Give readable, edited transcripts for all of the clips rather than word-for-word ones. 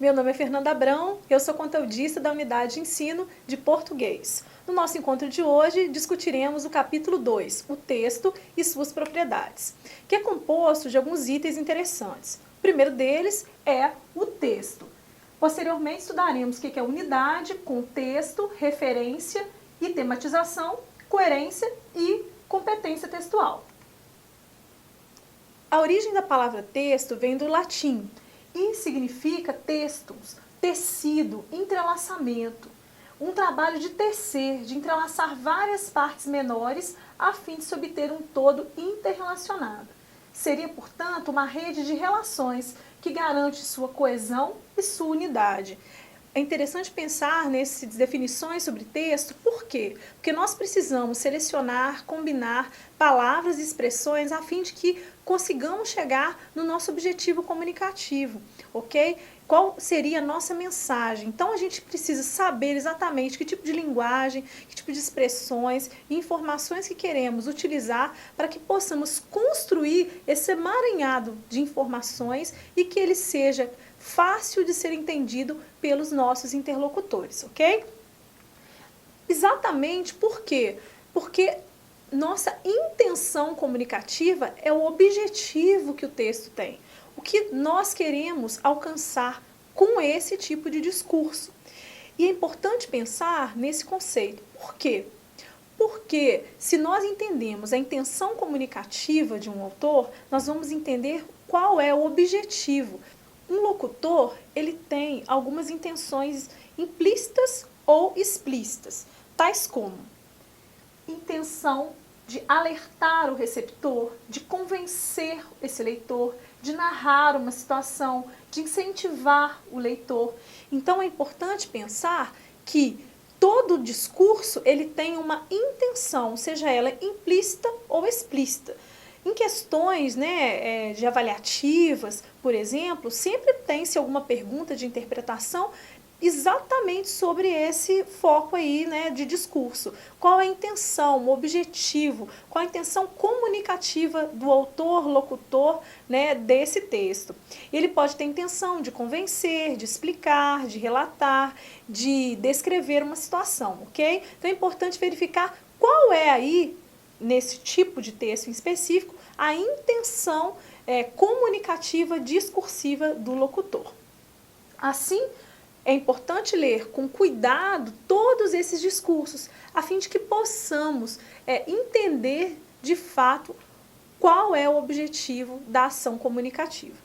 Meu nome é Fernanda Abrão, eu sou conteudista da Unidade de Ensino de Português. No nosso encontro de hoje, discutiremos o capítulo 2, o texto e suas propriedades, que é composto de alguns itens interessantes. O primeiro deles é o texto. Posteriormente, estudaremos o que é unidade, contexto, referência e tematização, coerência e competência textual. A origem da palavra texto vem do latim e significa textus, tecido, entrelaçamento. Um trabalho de tecer, de entrelaçar várias partes menores a fim de se obter um todo interrelacionado. Seria, portanto, uma rede de relações que garante sua coesão e sua unidade. É interessante pensar nessas definições sobre texto, por quê? Porque nós precisamos selecionar, combinar palavras e expressões a fim de que consigamos chegar no nosso objetivo comunicativo, ok? Qual seria a nossa mensagem? Então a gente precisa saber exatamente que tipo de linguagem, que tipo de expressões e informações que queremos utilizar para que possamos construir esse emaranhado de informações e que ele seja fácil de ser entendido pelos nossos interlocutores, ok? Exatamente por quê? Porque nossa intenção comunicativa é o objetivo que o texto tem. O que nós queremos alcançar com esse tipo de discurso. E é importante pensar nesse conceito. Por quê? Porque se nós entendemos a intenção comunicativa de um autor, nós vamos entender qual é o objetivo. Um locutor, ele tem algumas intenções implícitas ou explícitas, tais como intenção de alertar o receptor, de convencer esse leitor, de narrar uma situação, de incentivar o leitor. Então é importante pensar que todo discurso ele tem uma intenção, seja ela implícita ou explícita. Em questões de avaliativas, por exemplo, sempre tem-se alguma pergunta de interpretação exatamente sobre esse foco aí, de discurso. Qual é a intenção, o objetivo, qual a intenção comunicativa do autor, locutor, desse texto. Ele pode ter intenção de convencer, de explicar, de relatar, de descrever uma situação, ok? Então é importante verificar qual é aí, nesse tipo de texto em específico, a intenção comunicativa, discursiva do locutor. Assim, é importante ler com cuidado todos esses discursos, a fim de que possamos entender de fato qual é o objetivo da ação comunicativa.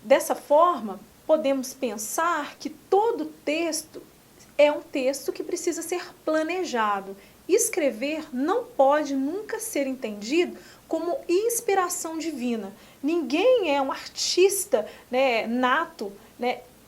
Dessa forma, podemos pensar que todo texto é um texto que precisa ser planejado. Escrever não pode nunca ser entendido como inspiração divina. Ninguém é um artista nato,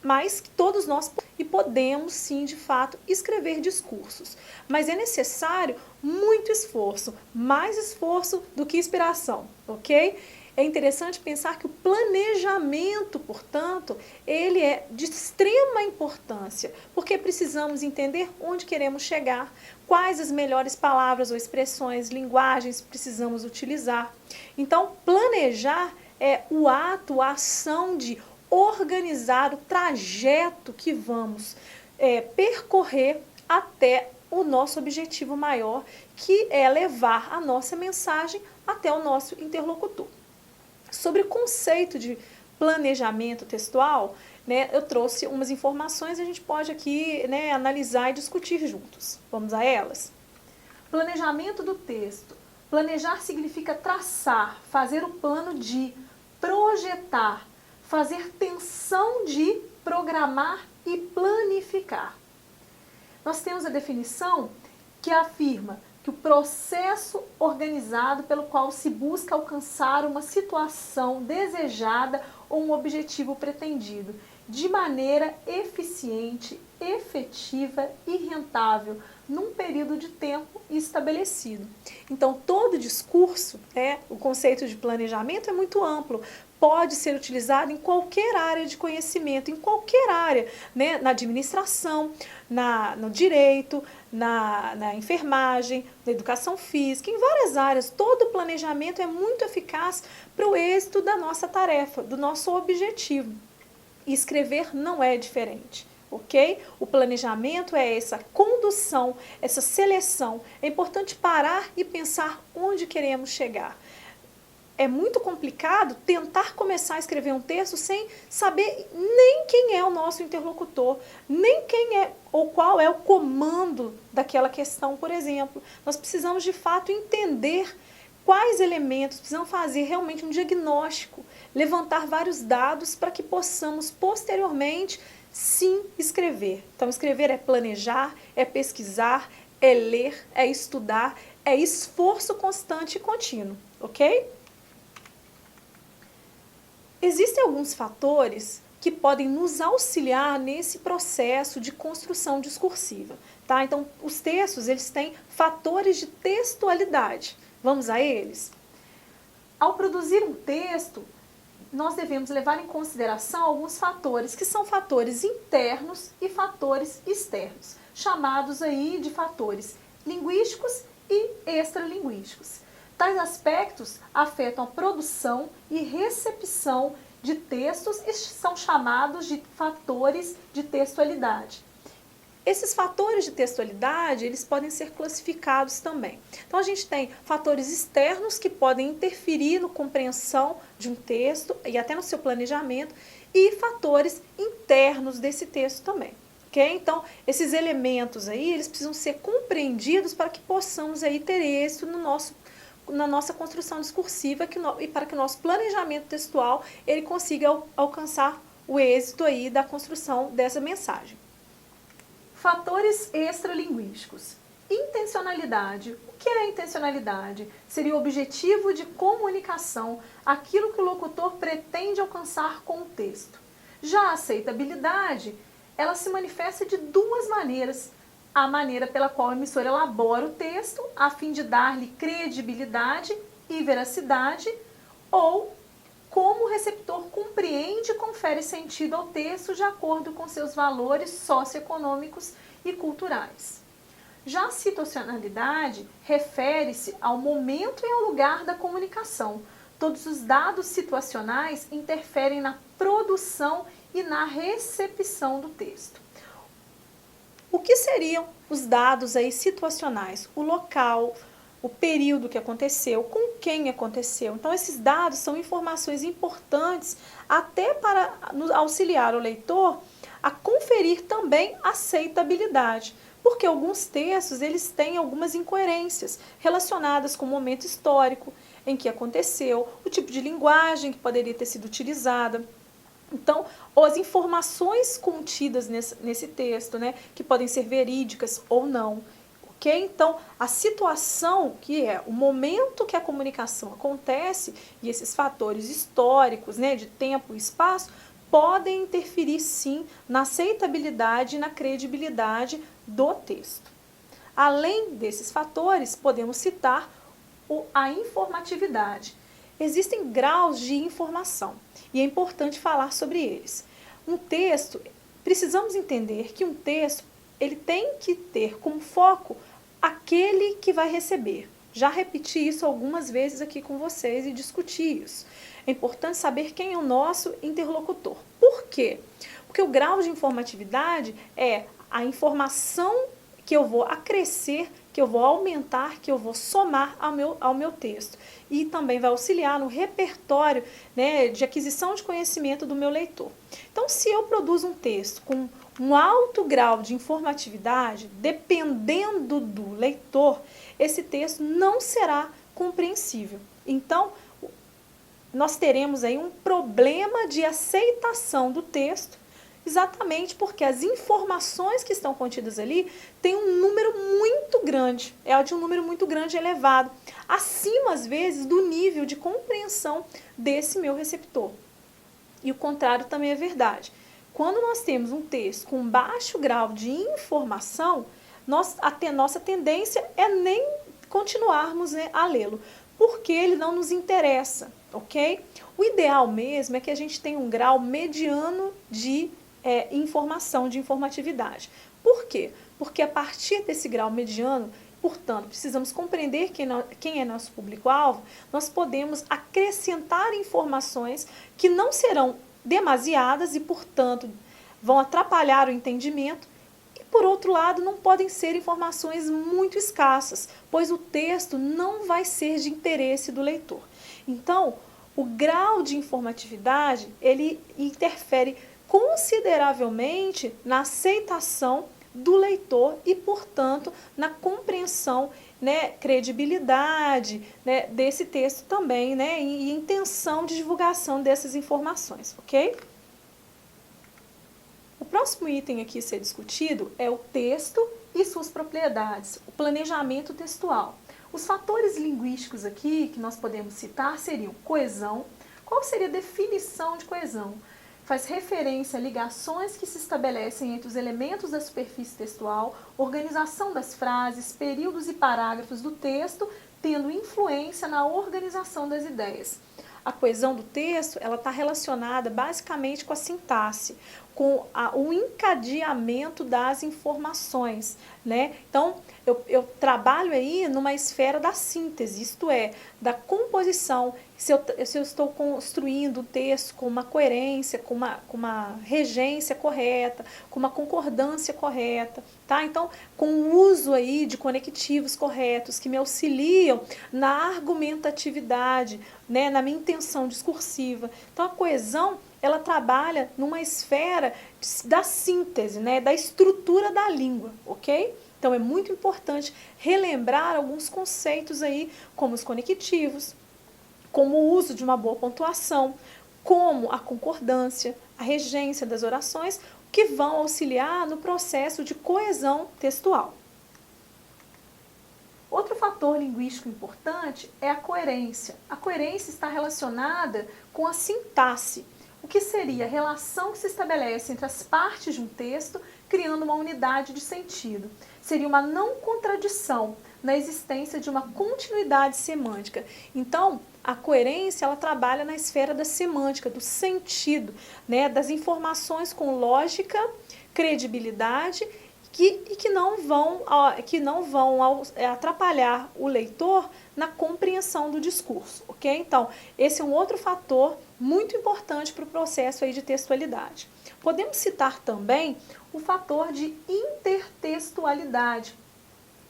mas todos nós podemos sim, de fato, escrever discursos. Mas é necessário muito esforço, mais esforço do que inspiração, ok? É interessante pensar que o planejamento, portanto, ele é de extrema importância, porque precisamos entender onde queremos chegar, quais as melhores palavras ou expressões, linguagens precisamos utilizar. Então, planejar é o ato, a ação de organizar o trajeto que vamos percorrer até o nosso objetivo maior, que é levar a nossa mensagem até o nosso interlocutor. Sobre o conceito de planejamento textual, eu trouxe umas informações e a gente pode aqui analisar e discutir juntos. Vamos a elas? Planejamento do texto. Planejar significa traçar, fazer o plano de, projetar, fazer tensão de, programar e planificar. Nós temos a definição que afirma que o processo organizado pelo qual se busca alcançar uma situação desejada ou um objetivo pretendido. de maneira eficiente, efetiva e rentável, num período de tempo estabelecido. Então, todo discurso, o conceito de planejamento é muito amplo, pode ser utilizado em qualquer área de conhecimento, em qualquer área, na administração, no direito, na enfermagem, na educação física, em várias áreas. Todo planejamento é muito eficaz para o êxito da nossa tarefa, do nosso objetivo. E escrever não é diferente. Ok? O planejamento é essa condução, essa seleção. É importante parar e pensar onde queremos chegar. É muito complicado tentar começar a escrever um texto sem saber nem quem é o nosso interlocutor, nem quem é ou qual é o comando daquela questão, por exemplo. Nós precisamos, de fato, entender quais elementos, precisamos fazer realmente um diagnóstico, levantar vários dados para que possamos, posteriormente, sim, escrever. Então, escrever é planejar, é pesquisar, é ler, é estudar, é esforço constante e contínuo, ok? Existem alguns fatores que podem nos auxiliar nesse processo de construção discursiva, tá? Então, os textos, eles têm fatores de textualidade. Vamos a eles? Ao produzir um texto, nós devemos levar em consideração alguns fatores, que são fatores internos e fatores externos, chamados aí de fatores linguísticos e extralinguísticos. Tais aspectos afetam a produção e recepção de textos e são chamados de fatores de textualidade. Esses fatores de textualidade, eles podem ser classificados também. Então, a gente tem fatores externos que podem interferir na compreensão de um texto e até no seu planejamento, e fatores internos desse texto também. Okay? Então, esses elementos aí, eles precisam ser compreendidos para que possamos aí ter êxito na nossa construção discursiva e para que o nosso planejamento textual ele consiga alcançar o êxito aí da construção dessa mensagem. Fatores extralinguísticos. Intencionalidade. O que é a intencionalidade? Seria o objetivo de comunicação, aquilo que o locutor pretende alcançar com o texto. Já a aceitabilidade, ela se manifesta de duas maneiras. A maneira pela qual o emissor elabora o texto, a fim de dar-lhe credibilidade e veracidade, ou como o receptor compreende e confere sentido ao texto de acordo com seus valores socioeconômicos e culturais. Já a situacionalidade refere-se ao momento e ao lugar da comunicação. Todos os dados situacionais interferem na produção e na recepção do texto. O que seriam os dados aí situacionais? O local, o período que aconteceu, com quem aconteceu. Então, esses dados são informações importantes até para nos auxiliar o leitor a conferir também aceitabilidade, porque alguns textos eles têm algumas incoerências relacionadas com o momento histórico em que aconteceu, o tipo de linguagem que poderia ter sido utilizada. Então, as informações contidas nesse texto, que podem ser verídicas ou não, ok? Então, a situação, que é o momento que a comunicação acontece, e esses fatores históricos, de tempo e espaço, podem interferir, sim, na aceitabilidade e na credibilidade do texto. Além desses fatores, podemos citar a informatividade. Existem graus de informação e é importante falar sobre eles. Um texto, precisamos entender que um texto ele tem que ter como foco aquele que vai receber. Já repeti isso algumas vezes aqui com vocês e discuti isso. É importante saber quem é o nosso interlocutor. Por quê? Porque o grau de informatividade é a informação que eu vou acrescer, que eu vou aumentar, que eu vou somar ao meu texto. E também vai auxiliar no repertório de aquisição de conhecimento do meu leitor. Então, se eu produzo um texto com um alto grau de informatividade, dependendo do leitor, esse texto não será compreensível. Então, nós teremos aí um problema de aceitação do texto, exatamente porque as informações que estão contidas ali têm um número muito grande, é de um número muito grande elevado, acima, às vezes, do nível de compreensão desse meu receptor. E o contrário também é verdade. quando nós temos um texto com baixo grau de informação, nossa tendência é nem continuarmos, né, a lê-lo, porque ele não nos interessa, ok? O ideal mesmo é que a gente tenha um grau mediano de informação, de informatividade. Por quê? Porque a partir desse grau mediano, portanto, precisamos compreender quem é nosso público-alvo, nós podemos acrescentar informações que não serão demasiadas e, portanto, vão atrapalhar o entendimento. E, por outro lado, não podem ser informações muito escassas, pois o texto não vai ser de interesse do leitor. Então, o grau de informatividade, ele interfere consideravelmente na aceitação do leitor e, portanto, na compreensão, né, credibilidade, né, desse texto também, né, e intenção de divulgação dessas informações, ok? O próximo item aqui a ser discutido é o texto e suas propriedades, o planejamento textual. Os fatores linguísticos aqui que nós podemos citar seriam coesão. Qual seria a definição de coesão? Faz referência a ligações que se estabelecem entre os elementos da superfície textual, organização das frases, períodos e parágrafos do texto, tendo influência na organização das ideias. A coesão do texto está relacionada basicamente com a sintaxe, com o encadeamento das informações, né? Então, eu trabalho aí numa esfera da síntese, isto é, da composição. Se eu estou construindo o texto com uma coerência, com uma regência correta, com uma concordância correta, tá? Então, com o uso aí de conectivos corretos que me auxiliam na argumentatividade, né, na minha intenção discursiva. Então, a coesão, ela trabalha numa esfera da síntese, né, da estrutura da língua, ok? Então, é muito importante relembrar alguns conceitos aí, como os conectivos, como o uso de uma boa pontuação, como a concordância, a regência das orações, que vão auxiliar no processo de coesão textual. Outro fator linguístico importante é a coerência. A coerência está relacionada com a sintaxe, o que seria a relação que se estabelece entre as partes de um texto, criando uma unidade de sentido. Seria uma não contradição na existência de uma continuidade semântica. Então, a coerência, ela trabalha na esfera da semântica, do sentido, né, das informações com lógica, credibilidade e que não vão atrapalhar o leitor na compreensão do discurso, ok? Então, esse é um outro fator muito importante para o processo aí de textualidade. Podemos citar também o fator de intertextualidade,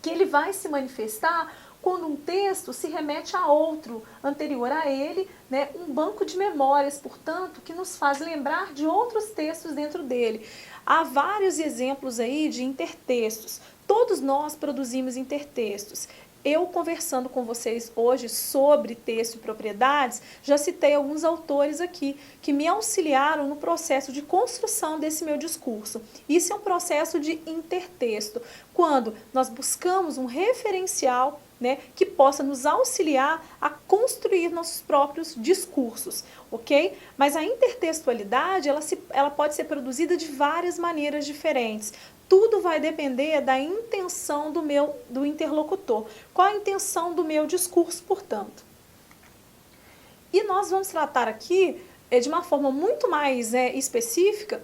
que ele vai se manifestar quando um texto se remete a outro anterior a ele, né, um banco de memórias, portanto, que nos faz lembrar de outros textos dentro dele. Há vários exemplos aí de intertextos. Todos nós produzimos intertextos. Eu, conversando com vocês hoje sobre texto e propriedades, já citei alguns autores aqui que me auxiliaram no processo de construção desse meu discurso. Isso é um processo de intertexto, quando nós buscamos um referencial, né, que possa nos auxiliar a construir nossos próprios discursos, ok? Mas a intertextualidade, ela pode ser produzida de várias maneiras diferentes. Tudo vai depender da intenção do interlocutor. Qual a intenção do meu discurso, portanto? E nós vamos tratar aqui, de uma forma muito mais específica,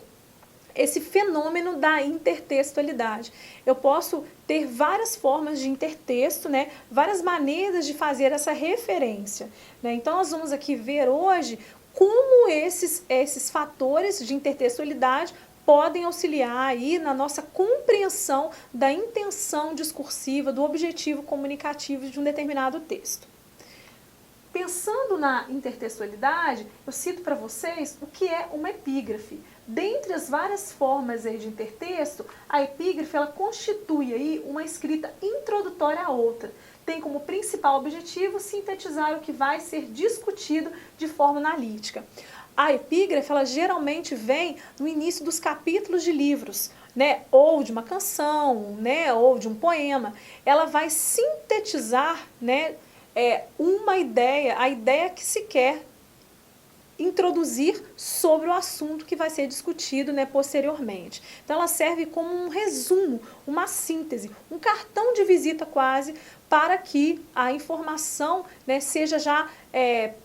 esse fenômeno da intertextualidade. Eu posso ter várias formas de intertexto, né? Várias maneiras de fazer essa referência, né? Então, nós vamos aqui ver hoje como esses fatores de intertextualidade podem auxiliar aí na nossa compreensão da intenção discursiva, do objetivo comunicativo de um determinado texto. Pensando na intertextualidade, eu cito para vocês o que é uma epígrafe. Dentre as várias formas aí de intertexto, a epígrafe ela constitui aí uma escrita introdutória à outra. Tem como principal objetivo sintetizar o que vai ser discutido de forma analítica. A epígrafe, ela geralmente vem no início dos capítulos de livros, né, ou de uma canção, né, ou de um poema. Ela vai sintetizar, né, uma ideia, a ideia que se quer introduzir sobre o assunto que vai ser discutido, né, posteriormente. Então ela serve como um resumo, uma síntese, um cartão de visita quase, para que a informação, né, seja já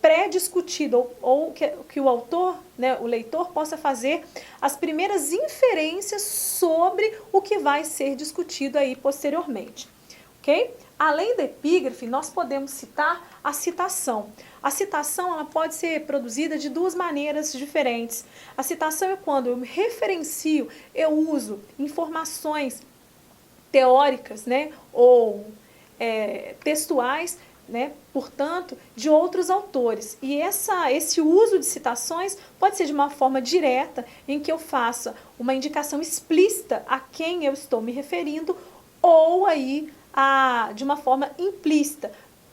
pré-discutida, ou que o autor, né, o leitor, possa fazer as primeiras inferências sobre o que vai ser discutido aí posteriormente. Ok? Além da epígrafe, nós podemos citar a citação. A citação ela pode ser produzida de duas maneiras diferentes. A citação é quando eu me referencio, eu uso informações teóricas, né, ou textuais, né, portanto, de outros autores. E esse uso de citações pode ser de uma forma direta, em que eu faça uma indicação explícita a quem eu estou me referindo, ou aí de uma forma implícita,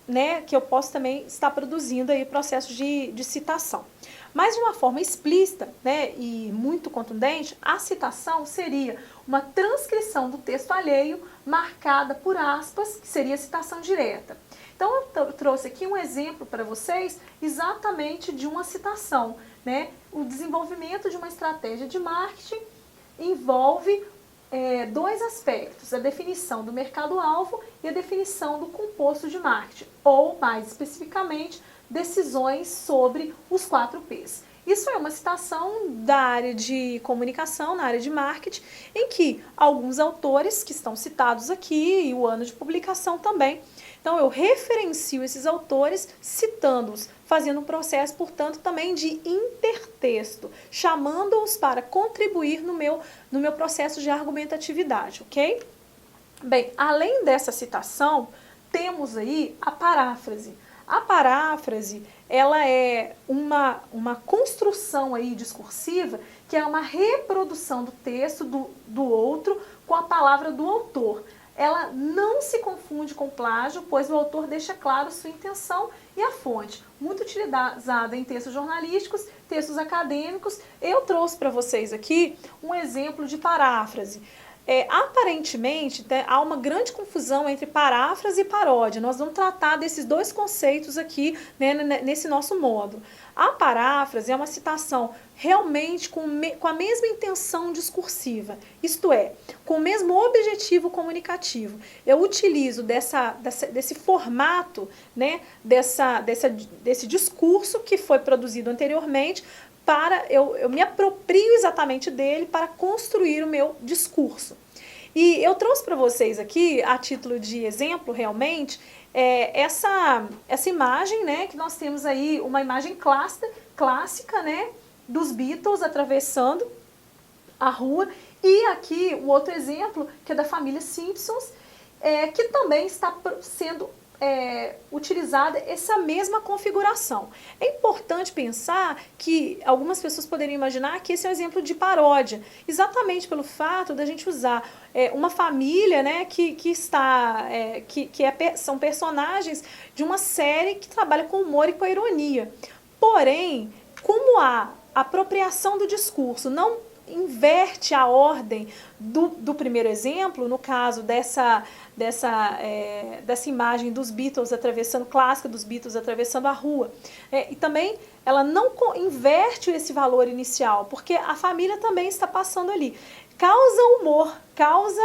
né, que eu posso também estar produzindo aí processos de citação. Mas de uma forma explícita, né, e muito contundente, a citação seria uma transcrição do texto alheio marcada por aspas, que seria a citação direta. Então eu trouxe aqui um exemplo para vocês exatamente de uma citação, né? O desenvolvimento de uma estratégia de marketing envolve dois aspectos, a definição do mercado-alvo e a definição do composto de marketing, ou, mais especificamente, decisões sobre os 4 P's. Isso é uma citação da área de comunicação, na área de marketing, em que alguns autores que estão citados aqui, e o ano de publicação também, então eu referencio esses autores citando-os, fazendo um processo, portanto, também de intertexto, chamando-os para contribuir no meu processo de argumentatividade, ok? Bem, além dessa citação, temos aí a paráfrase. A paráfrase, ela é uma construção aí discursiva, que é uma reprodução do texto do outro com a palavra do autor. Ela não se confunde com plágio, pois o autor deixa claro sua intenção e a fonte. Muito utilizada em textos jornalísticos, textos acadêmicos. Eu trouxe para vocês aqui um exemplo de paráfrase. Aparentemente, há uma grande confusão entre paráfrase e paródia. Nós vamos tratar desses dois conceitos aqui, né, nesse nosso módulo. A paráfrase é uma citação realmente com a mesma intenção discursiva, isto é, com o mesmo objetivo comunicativo. Eu utilizo desse formato, né, desse discurso que foi produzido anteriormente, eu me aproprio exatamente dele para construir o meu discurso. E eu trouxe para vocês aqui, a título de exemplo realmente, essa imagem, né, que nós temos aí, uma imagem clássica, né, dos Beatles atravessando a rua, e aqui o outro exemplo, que é da família Simpsons, que também está sendo utilizada essa mesma configuração. É importante pensar que algumas pessoas poderiam imaginar que esse é um exemplo de paródia, exatamente pelo fato da gente usar uma família, né, são personagens de uma série que trabalha com humor e com a ironia. Porém, como a apropriação do discurso não inverte a ordem do primeiro exemplo, no caso dessa imagem dos Beatles atravessando, clássica dos Beatles atravessando a rua. E também ela não inverte esse valor inicial, porque a família também está passando ali. Causa humor, causa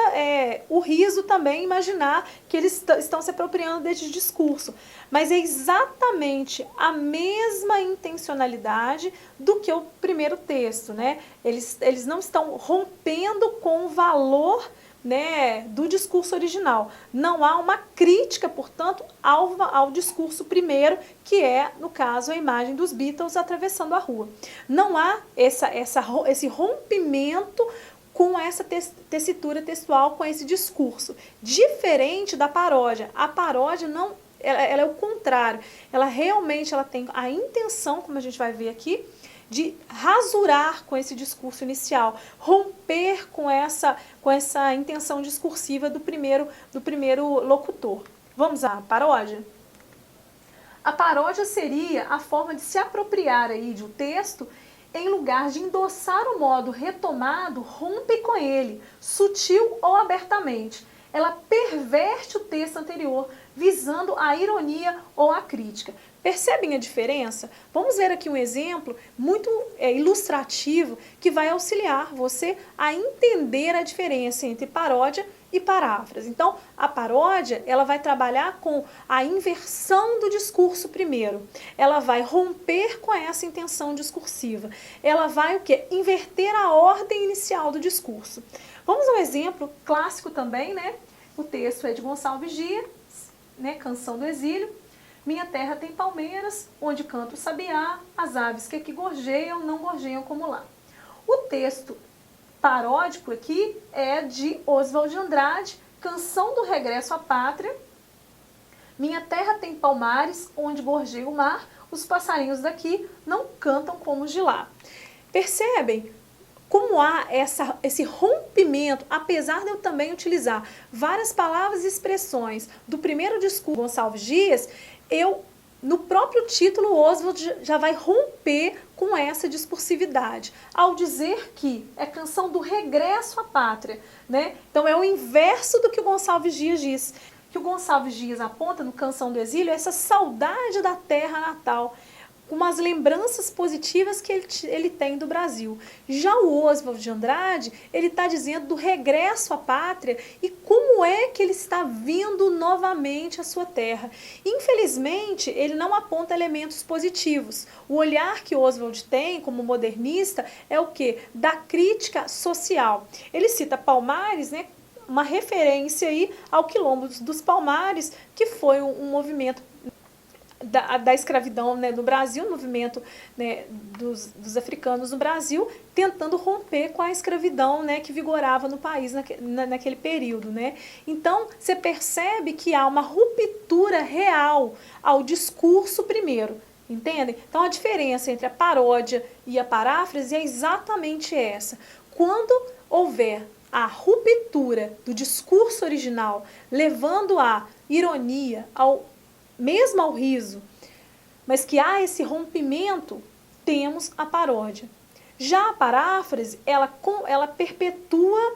o riso também, imaginar que eles estão se apropriando desse discurso. Mas é exatamente a mesma intencionalidade do que o primeiro texto, né? Eles não estão rompendo com o valor, né, do discurso original. Não há uma crítica, portanto, ao discurso primeiro, que é, no caso, a imagem dos Beatles atravessando a rua. Não há esse rompimento com essa tessitura textual, com esse discurso. Diferente da paródia. A paródia não, ela é o contrário. Ela realmente tem a intenção, como a gente vai ver aqui, de rasurar com esse discurso inicial, romper com essa intenção discursiva do primeiro locutor. Vamos à paródia? A paródia seria a forma de se apropriar aí de um texto, em lugar de endossar o modo retomado, rompe com ele, sutil ou abertamente. Ela perverte o texto anterior, visando a ironia ou a crítica. Percebem a diferença? Vamos ver aqui um exemplo muito ilustrativo que vai auxiliar você a entender a diferença entre paródia e paráfrase. Então, a paródia, ela vai trabalhar com a inversão do discurso primeiro. Ela vai romper com essa intenção discursiva. Ela vai o quê? Inverter a ordem inicial do discurso. Vamos a um exemplo clássico também, né? O texto é de Gonçalves Dias, né? Canção do Exílio. Minha terra tem palmeiras, onde canta o sabiá, as aves que aqui gorjeiam, não gorjeiam como lá. O texto paródico aqui é de Oswald de Andrade, Canção do Regresso à Pátria. Minha terra tem palmares, onde gorjeia o mar, os passarinhos daqui não cantam como os de lá. Percebem como há esse rompimento, apesar de eu também utilizar várias palavras e expressões do primeiro discurso de Gonçalves Dias, no próprio título, Oswald já vai romper com essa discursividade, ao dizer que é canção do regresso à pátria, né? Então é o inverso do que o Gonçalves Dias diz. Que o Gonçalves Dias aponta no Canção do Exílio é essa saudade da terra natal, umas lembranças positivas que ele tem do Brasil. Já o Oswald de Andrade, ele está dizendo do regresso à pátria e como é que ele está vindo novamente à sua terra. Infelizmente, ele não aponta elementos positivos. O olhar que Oswald tem como modernista é o quê? Da crítica social. Ele cita Palmares, né? Uma referência aí ao Quilombo dos Palmares, que foi um movimento da escravidão, né, no Brasil, o movimento, né, dos africanos no Brasil, tentando romper com a escravidão, né, que vigorava no país naquele período, né? Então, você percebe que há uma ruptura real ao discurso primeiro, entendem? Então, a diferença entre a paródia e a paráfrase é exatamente essa. Quando houver a ruptura do discurso original, levando à ironia, mesmo ao riso, mas que há esse rompimento, temos a paródia. Já a paráfrase, ela perpetua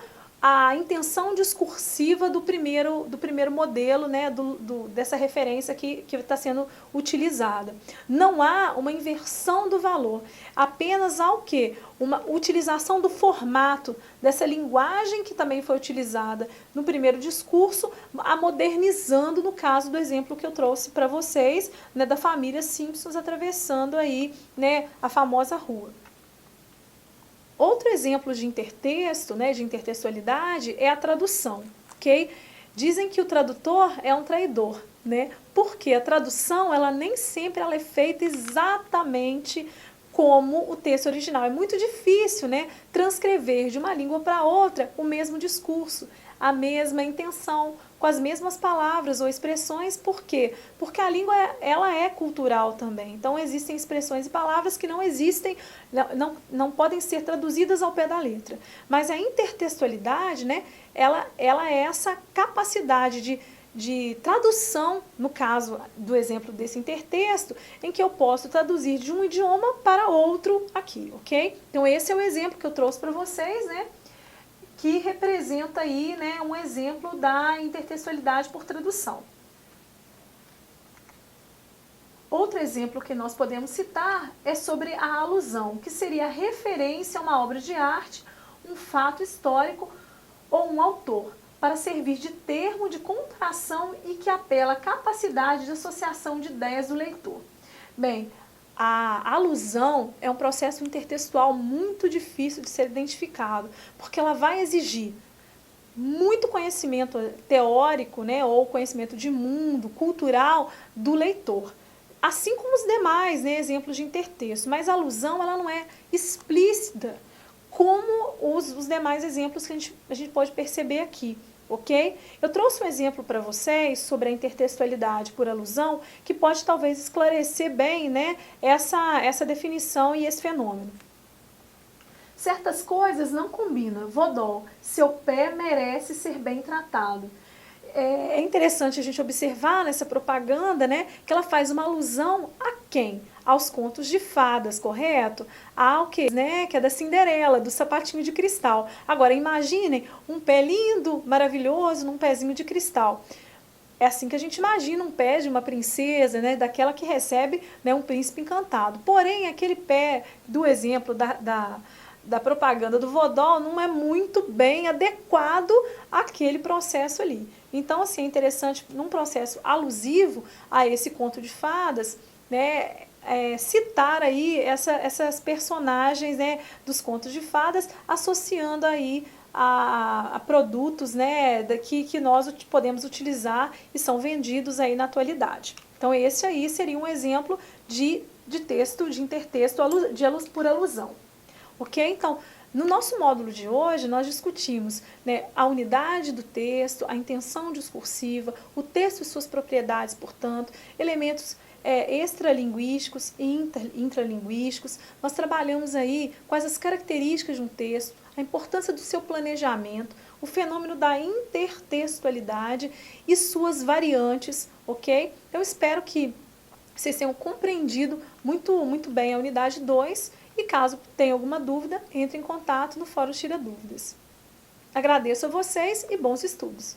a intenção discursiva do primeiro modelo, né, dessa referência que está sendo utilizada. Não há uma inversão do valor, apenas há o quê? Uma utilização do formato, dessa linguagem que também foi utilizada no primeiro discurso, a modernizando no caso do exemplo que eu trouxe para vocês, né, da família Simpsons atravessando aí, né, a famosa rua. Outro exemplo de intertexto, né, de intertextualidade, é a tradução, ok? Dizem que o tradutor é um traidor, né? Porque a tradução, ela nem sempre ela é feita exatamente como o texto original. É muito difícil, né, transcrever de uma língua para outra o mesmo discurso, a mesma intenção, com as mesmas palavras ou expressões. Por quê? Porque a língua ela é cultural também. Então existem expressões e palavras que não existem, não podem ser traduzidas ao pé da letra. Mas a intertextualidade, né, ela é essa capacidade de tradução, no caso do exemplo desse intertexto, em que eu posso traduzir de um idioma para outro aqui, ok? Então esse é o exemplo que eu trouxe para vocês, né, que representa aí, né, um exemplo da intertextualidade por tradução. Outro exemplo que nós podemos citar é sobre a alusão, que seria a referência a uma obra de arte, um fato histórico ou um autor, para servir de termo de comparação e que apela à capacidade de associação de ideias do leitor. Bem, a alusão é um processo intertextual muito difícil de ser identificado, porque ela vai exigir muito conhecimento teórico, né, ou conhecimento de mundo, cultural do leitor. Assim como os demais, né, exemplos de intertexto. Mas a alusão ela não é explícita como os demais exemplos que a gente pode perceber aqui. Ok? Eu trouxe um exemplo para vocês sobre a intertextualidade por alusão que pode talvez esclarecer bem, né, essa definição e esse fenômeno. Certas coisas não combinam. Vodol, seu pé merece ser bem tratado. É interessante a gente observar nessa propaganda, né, que ela faz uma alusão a quem? Aos contos de fadas, correto? Ao que, né, que é da Cinderela, do sapatinho de cristal. Agora, imaginem um pé lindo, maravilhoso, num pezinho de cristal. É assim que a gente imagina um pé de uma princesa, né, daquela que recebe, né, um príncipe encantado. Porém, aquele pé do exemplo da propaganda do Vodol não é muito bem adequado àquele processo ali. Então, assim, é interessante, num processo alusivo a esse conto de fadas, né, citar aí essas personagens, né, dos contos de fadas, associando aí a produtos, né, que nós podemos utilizar e são vendidos aí na atualidade. Então, esse aí seria um exemplo de texto, de intertexto por alusão. Ok? Então, no nosso módulo de hoje, nós discutimos, né, a unidade do texto, a intenção discursiva, o texto e suas propriedades, portanto, elementos extralinguísticos e intralinguísticos. Nós trabalhamos aí quais as características de um texto, a importância do seu planejamento, o fenômeno da intertextualidade e suas variantes, ok? Eu espero que vocês tenham compreendido muito bem a unidade 2 e caso tenha alguma dúvida, entre em contato no Fórum Tira Dúvidas. Agradeço a vocês e bons estudos!